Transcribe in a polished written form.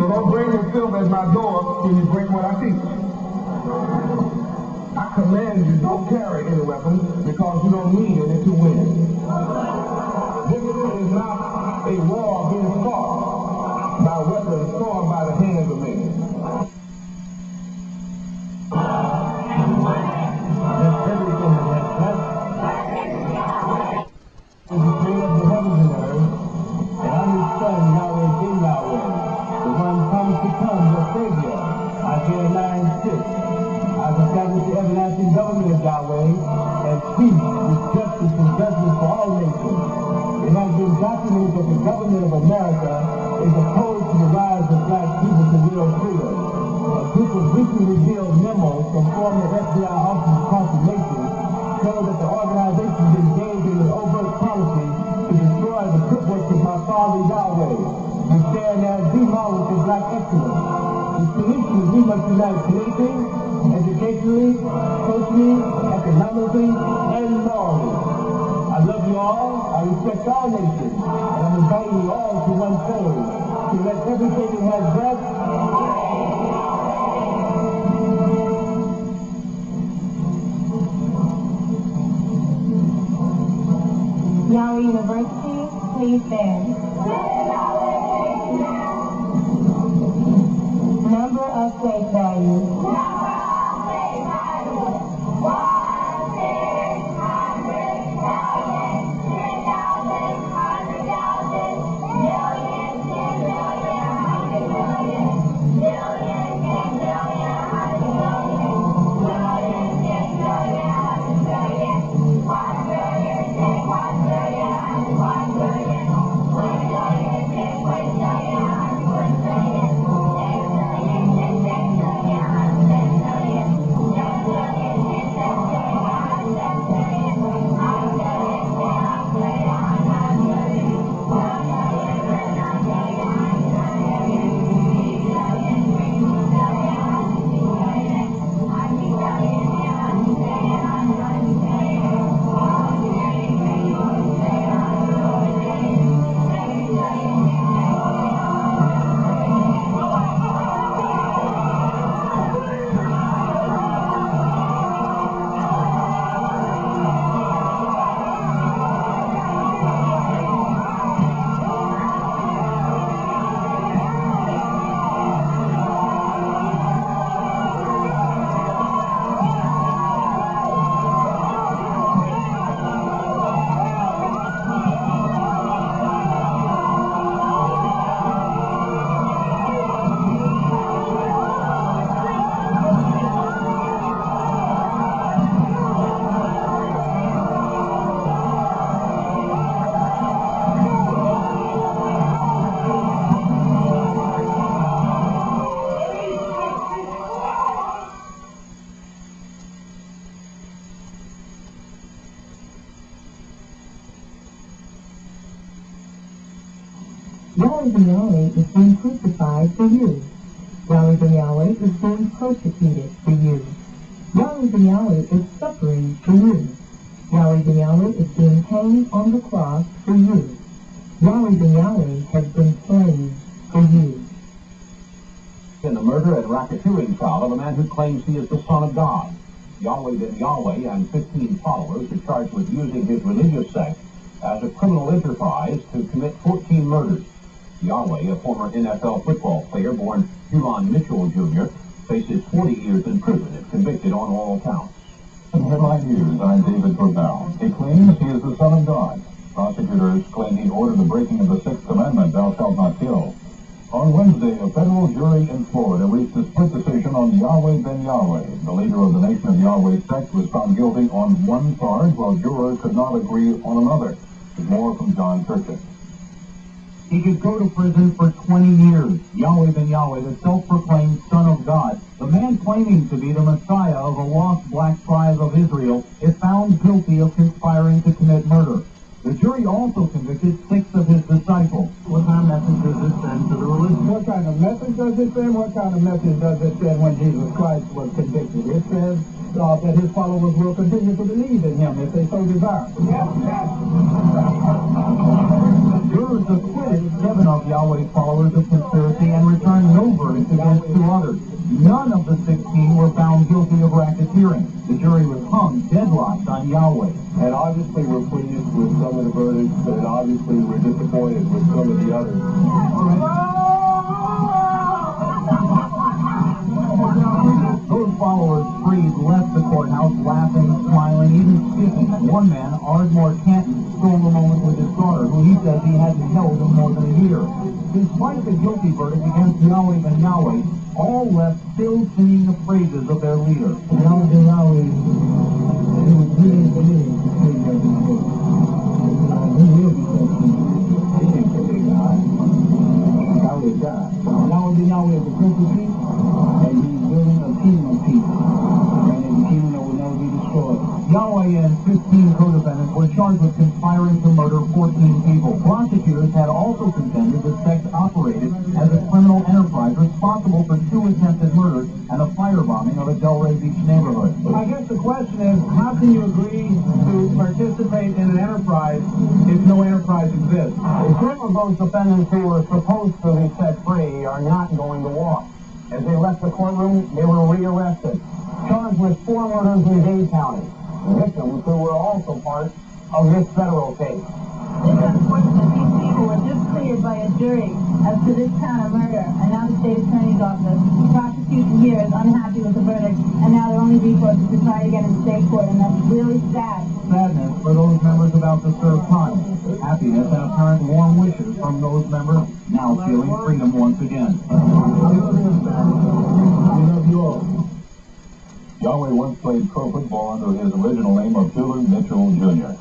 So don't bring yourself as my door when you bring what I teach. I command you, don't carry any weapons because you don't need any to win. Victory is not a war being fought by weapons formed by the hands of men. Everything that has breath is the creator of the heavens and earth, and I'm his son, Yahweh ben Yahweh, the one promised to come, your Savior. Isaiah 9:6. I've established the everlasting government of Yahweh and peace with justice and judgment for all nations. It has been documented that the government of America is opposed to the rise of black people to real freedom. A group of recently revealed memos from former FBI officers across the nation show that the organization is engaged in an overt policy to destroy the footwork of my father Yahweh, who stand as the model for black excellence. The solution is we must unite politically, educationally, socially, economically, and morally. I love you all, I respect all nations, and I'm inviting you all to one thing, to let everything that has breath Yahweh University, please stand. Number of face values. Yahweh ben Yahweh is being crucified for you. Yahweh ben Yahweh is being persecuted for you. Yahweh ben Yahweh is suffering for you. Yahweh ben Yahweh is being hanged on the cross for you. Yahweh ben Yahweh has been slain for you. In the murder and racketeering trial of a man who claims he is the Son of God, Yahweh ben Yahweh and 15 followers are charged with using his religious sect as a criminal enterprise to commit 14 murders. Yahweh, a former NFL football player born Huron Mitchell Jr., faces 40 years in prison if convicted on all counts. In headline news, I'm David Corbell. He claims he is the Son of God. Prosecutors claim he ordered the breaking of the Sixth Commandment, thou shalt not kill. On Wednesday, a federal jury in Florida reached a split decision on Yahweh ben Yahweh. The leader of the Nation of Yahweh sect was found guilty on one charge, while jurors could not agree on another. More from John Turchin. He could go to prison for 20 years. Yahweh ben Yahweh, the self-proclaimed Son of God, the man claiming to be the Messiah of a lost black tribe of Israel, is found guilty of conspiring to commit murder. The jury also convicted 6 of his disciples. What kind of message does this send to the religious? What kind of message does it send? What kind of message does it send when Jesus Christ was convicted? It says that his followers will continue to believe in him if they so desire. Yes, yes. Jurors acquitted 7 of Yahweh's followers of conspiracy and returned no verdicts against 2 others. None of the 16 were found guilty of racketeering. The jury was hung deadlocked on Yahweh. And obviously we're pleased with some of the verdicts, and obviously we're disappointed with some of the others. Those followers freed left the courthouse laughing, smiling, even speaking. One man, Ardmore Canton, stole a moment with his daughter, who he says he hadn't held in more than a year. Despite the guilty verdict against Yahweh ben Yahweh, all left still singing the praises of their leader. Yahweh ben Yahweh, he was really believing to say that he will. He will be tested. He ain't such a God. Yahweh is God. Yahweh ben Yahweh is the Prince of Peace, and he's building a kingdom of peace. And it's a kingdom that will never be destroyed. Yahweh and 15 co-defendants were charged with conspiring to murder 14 people. Prosecutors had also contended the sect operated as a criminal enterprise responsible for 2 attempted murders and a firebombing of a Delray Beach neighborhood. I guess the question is, how can you agree to participate in an enterprise if no enterprise exists? Some of those defendants who were supposed to be set free are not going to walk. As they left the courtroom, they were rearrested, charged with 4 murders in Dade County. Victims who were also part of this federal case. It's unfortunate these people were just cleared by a jury as to this kind of murder, and now the state attorney's office, the prosecution here is unhappy with the verdict, and now their only recourse is to try to get in state court, and that's really sad. Sadness for those members about to serve time. Happiness and apparent warm wishes from those members now feeling freedom once again. We love you all. Yahweh once played pro football under his original name of Hillard Mitchell, Jr.